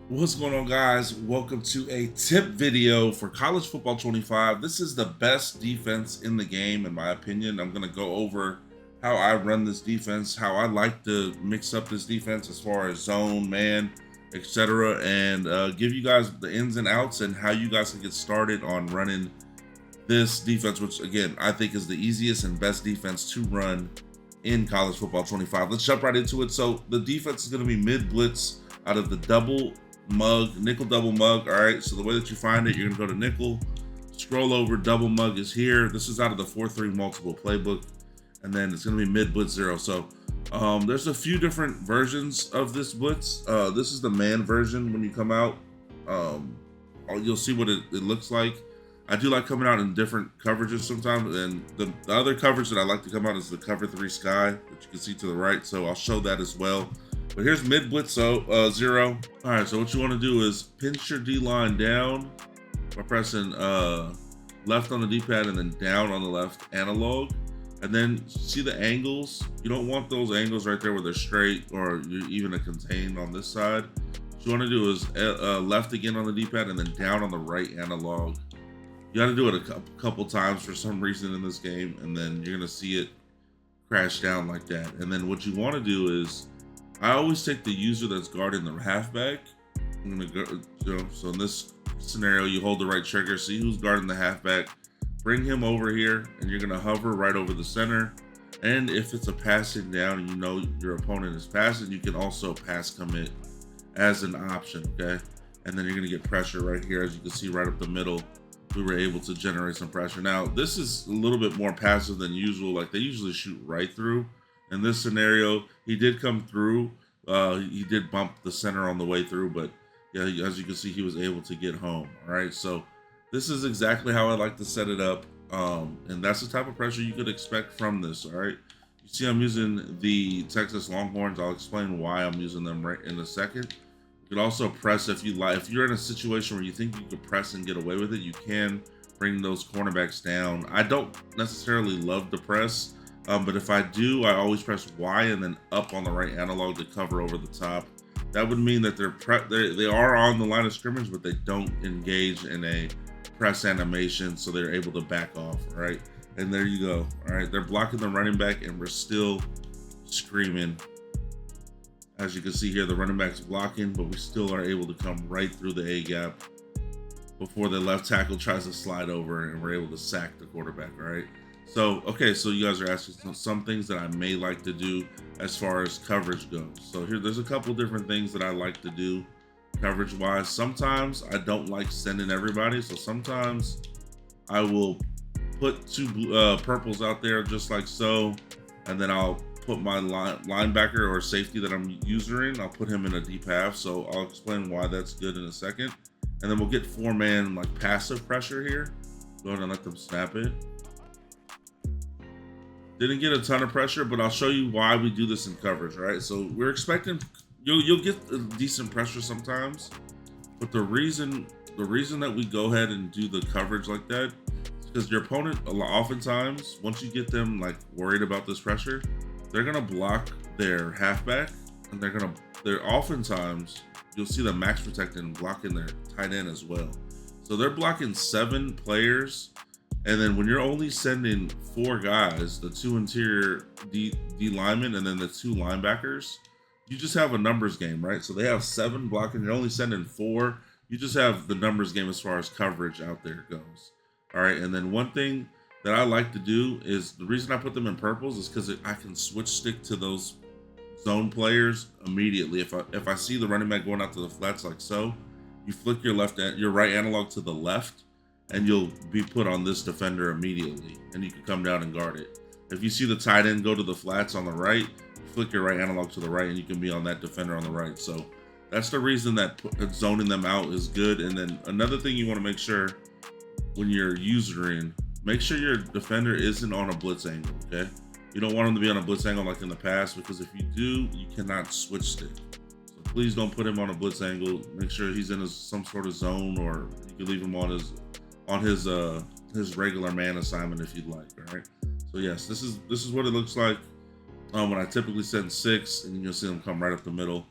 What's going on, guys? Welcome to a tip video for College Football 25. This is the best defense in the game, in my opinion. I'm going to go over how I run this defense, how I like to mix up this defense as far as zone, man, etc., and give you guys the ins and outs and how you guys can get started on running this defense, which, again, I think is the easiest and best defense to run in College Football 25. Let's jump right into it. So the defense is going to be mid-blitz out of the nickel double mug. All right, so the way that you find it, you're gonna go to nickel, scroll over, double mug is here. This is out of the 4-3 multiple playbook, and then it's gonna be mid blitz 0. So there's a few different versions of this blitz. This is the man version. When you come out, you'll see what it looks like. I do like coming out in different coverages sometimes, and the other coverage that I like to come out is the cover 3 sky that you can see to the right, so I'll show that as well. But here's mid blitz 0. All right, so what you want to do is pinch your D line down by pressing left on the D-pad and then down on the left analog. And then see the angles. You don't want those angles right there where they're straight or even a contain on this side. What you want to do is left again on the D-pad and then down on the right analog. You got to do it a couple times for some reason in this game, and then you're going to see it crash down like that. And then what you want to do is, I always take the user that's guarding the halfback. I'm gonna go, so in this scenario, you hold the right trigger, see who's guarding the halfback, bring him over here, and you're gonna hover right over the center. And if it's a passing down and you know your opponent is passing, you can also pass commit as an option, okay? And then you're gonna get pressure right here. As you can see right up the middle, we were able to generate some pressure. Now, this is a little bit more passive than usual. Like, they usually shoot right through. In this scenario, he did come through. He did bump the center on the way through, but yeah, as you can see, he was able to get home. All right, so this is exactly how I like to set it up, and that's the type of pressure you could expect from this. All right, you see I'm using the Texas Longhorns. I'll explain why I'm using them right in a second. You can also press if you like. If you're in a situation where you think you could press and get away with it, you can bring those cornerbacks down. I don't necessarily love the press. But if I do, I always press Y and then up on the right analog to cover over the top. That would mean that they are on the line of scrimmage, but they don't engage in a press animation, so they're able to back off, right? And there you go. All right, they're blocking the running back, and we're still screaming. As you can see here, the running back's blocking, but we still are able to come right through the A gap before the left tackle tries to slide over, and we're able to sack the quarterback, all right? So, okay, so you guys are asking some things that I may like to do as far as coverage goes. So here, there's a couple different things that I like to do coverage-wise. Sometimes I don't like sending everybody, so sometimes I will put two purples out there just like so, and then I'll put my linebacker or safety that I'm using, I'll put him in a deep half, so I'll explain why that's good in a second. And then we'll get 4-man like passive pressure here. Go ahead and let them snap it. Didn't get a ton of pressure, but I'll show you why we do this in coverage, right? So we're expecting you'll get a decent pressure sometimes, but the reason that we go ahead and do the coverage like that is because your opponent, oftentimes, once you get them like worried about this pressure, they're gonna block their halfback, and they're oftentimes, you'll see them max protecting and blocking their tight end as well. So they're blocking 7 players. And then when you're only sending 4 guys, the 2 interior D linemen and then the 2 linebackers, you just have a numbers game, right? So they have 7 blocking, you're only sending 4. You just have the numbers game as far as coverage out there goes. All right, and then one thing that I like to do is, the reason I put them in purples is because I can switch stick to those zone players immediately. If I see the running back going out to the flats like so, you flick your right analog to the left, and you'll be put on this defender immediately, and you can come down and guard it. If you see the tight end go to the flats on the right, flick your right analog to the right, and you can be on that defender on the right. So that's the reason that zoning them out is good. And then another thing you want to make sure when you're usering, make sure your defender isn't on a blitz angle, okay? You don't want him to be on a blitz angle like in the past, because if you do, you cannot switch stick. So please don't put him on a blitz angle. Make sure he's in some sort of zone, or you can leave him on his regular man assignment if you'd like. All right, so yes, this is what it looks like when I typically send 6, and you'll see them come right up the middle.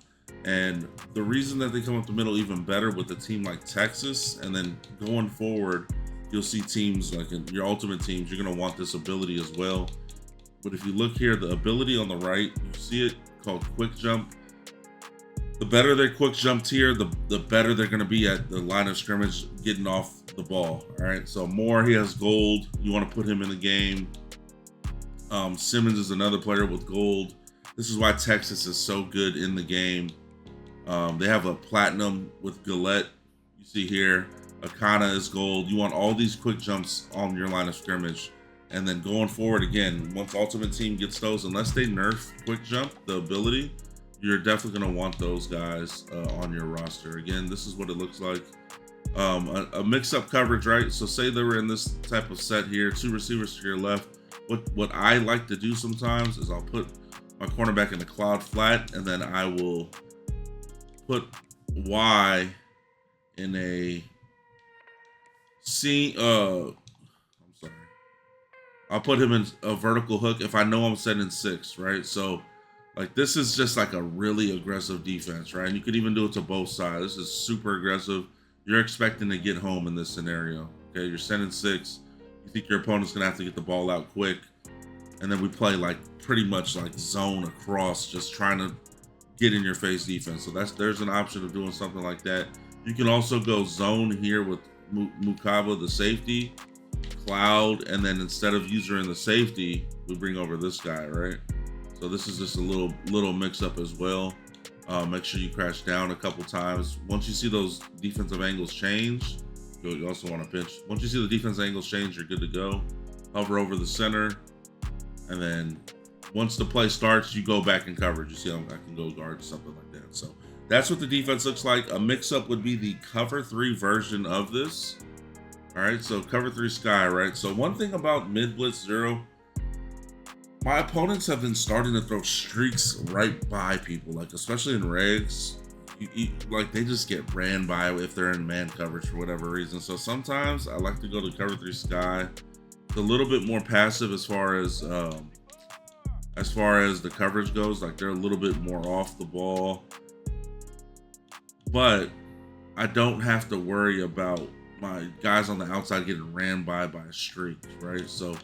And the reason that they come up the middle even better with a team like Texas, and then going forward, you'll see teams like in your ultimate teams, you're going to want this ability as well. But if you look here, the ability on the right, you see it called quick jump. The better their quick jump tier, the better they're going to be at the line of scrimmage getting off the ball. All right, so Moore, he has gold. You want to put him in the game. Simmons is another player with gold. This is why Texas is so good in the game. They have a platinum with Gillette. You see here, Akana is gold. You want all these quick jumps on your line of scrimmage. And then going forward, again, once Ultimate Team gets those, unless they nerf quick jump, the ability, you're definitely going to want those guys on your roster. Again, this is what it looks like. A mix-up coverage, right? So say they were in this type of set here, 2 receivers to your left. What I like to do sometimes is I'll put my cornerback in the cloud flat, and then I will put Y in a C. I'm sorry. I'll put him in a vertical hook if I know I'm setting 6, right? So like this is just like a really aggressive defense, right? And you could even do it to both sides. This is super aggressive. You're expecting to get home in this scenario. Okay, you're setting 6. You think your opponent's gonna have to get the ball out quick. And then we play like pretty much like zone across, just trying to get in your face defense. So there's an option of doing something like that. You can also go zone here with Mukaba, the safety, cloud, and then instead of user in the safety, we bring over this guy, right? So this is just a little mix up as well. Make sure you crash down a couple times. Once you see those defensive angles change, you also want to pinch. Once you see the defensive angles change, you're good to go. Hover over the center, and then once the play starts, you go back in coverage. You see I can go guard, something like that. So that's what the defense looks like. A mix-up would be the cover 3 version of this. All right, so cover 3 sky, right? So one thing about mid blitz 0, my opponents have been starting to throw streaks right by people, like especially in regs. Like they just get ran by if they're in man coverage for whatever reason. So sometimes I like to go to cover 3 sky. It's a little bit more passive as far as the coverage goes. Like they're a little bit more off the ball, but I don't have to worry about my guys on the outside getting ran by a streak, right? So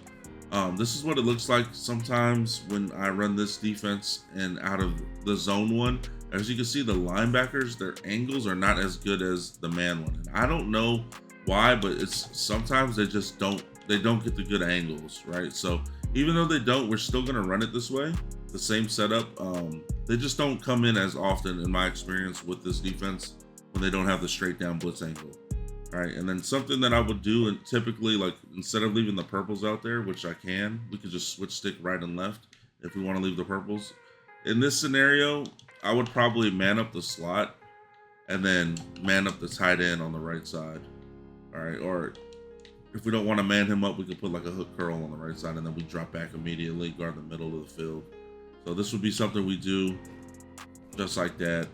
this is what it looks like sometimes when I run this defense and out of the zone one. As you can see, the linebackers, their angles are not as good as the man one. And I don't know why, but it's sometimes they just don't get the good angles, right? So even though they don't, we're still gonna run it this way, the same setup. They just don't come in as often in my experience with this defense when they don't have the straight down blitz angle. All right, and then something that I would do, and typically, like instead of leaving the purples out there, which I can, we could just switch stick right and left if we want to leave the purples. In this scenario, I would probably man up the slot and then man up the tight end on the right side. All right, or if we don't want to man him up, we could put like a hook curl on the right side and then we drop back immediately, guard the middle of the field. So this would be something we do just like that.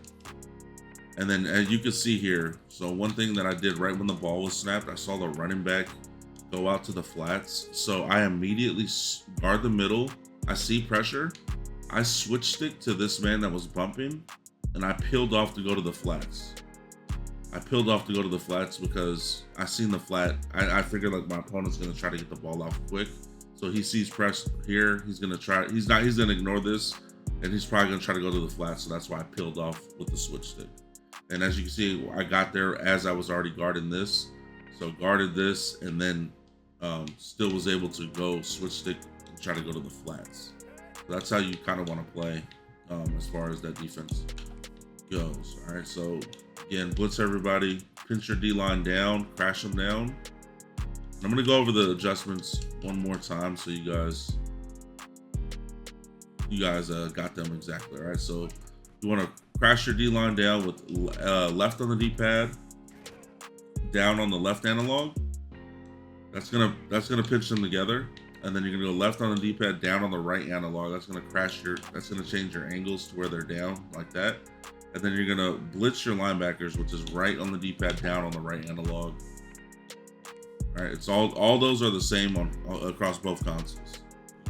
And then as you can see here, so one thing that I did right when the ball was snapped, I saw the running back go out to the flats. So I immediately guard the middle. I see pressure. I switch stick to this man that was bumping and I peeled off to go to the flats. I peeled off to go to the flats because I seen the flat. I figured like my opponent's gonna try to get the ball off quick. So he sees press here. He's gonna ignore this and he's probably gonna try to go to the flat. So that's why I peeled off with the switch stick. And as you can see, I got there as I was already guarding this. So guarded this and then still was able to go switch stick and try to go to the flats. So that's how you kind of want to play as far as that defense goes. All right, so again, blitz everybody, pinch your D-line down, crash them down. And I'm gonna go over the adjustments one more time so you guys got them exactly. All right, so you want to crash your D-line down with left on the D-pad, down on the left analog. That's gonna pinch them together, and then you're gonna go left on the D-pad, down on the right analog. That's gonna change your angles to where they're down like that. And then you're gonna blitz your linebackers, which is right on the D-pad, down on the right analog. All right, it's all those are the same on across both consoles.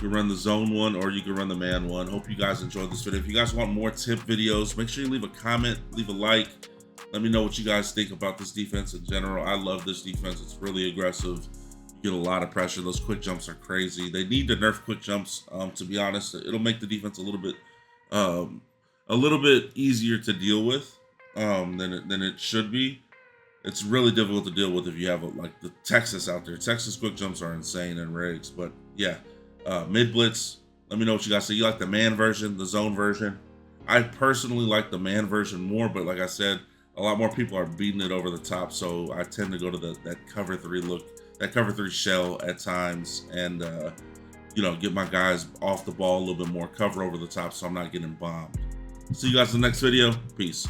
You can run the zone one or you can run the man one. Hope you guys enjoyed this video. If you guys want more tip videos, make sure you leave a comment, leave a like. Let me know what you guys think about this defense in general. I love this defense. It's really aggressive. You get a lot of pressure. Those quick jumps are crazy. They need to nerf quick jumps, to be honest. It'll make the defense a little bit easier to deal with than it should be. It's really difficult to deal with if you have like the Texas out there. Texas quick jumps are insane in rigs. But yeah, mid blitz. Let me know what you guys say. You like the man version, the zone version? I personally like the man version more, but like I said, a lot more people are beating it over the top, so I tend to go to that cover 3 look, that cover 3 shell at times, and you know, get my guys off the ball a little bit more, cover over the top, so I'm not getting bombed. See you guys in the next video. Peace.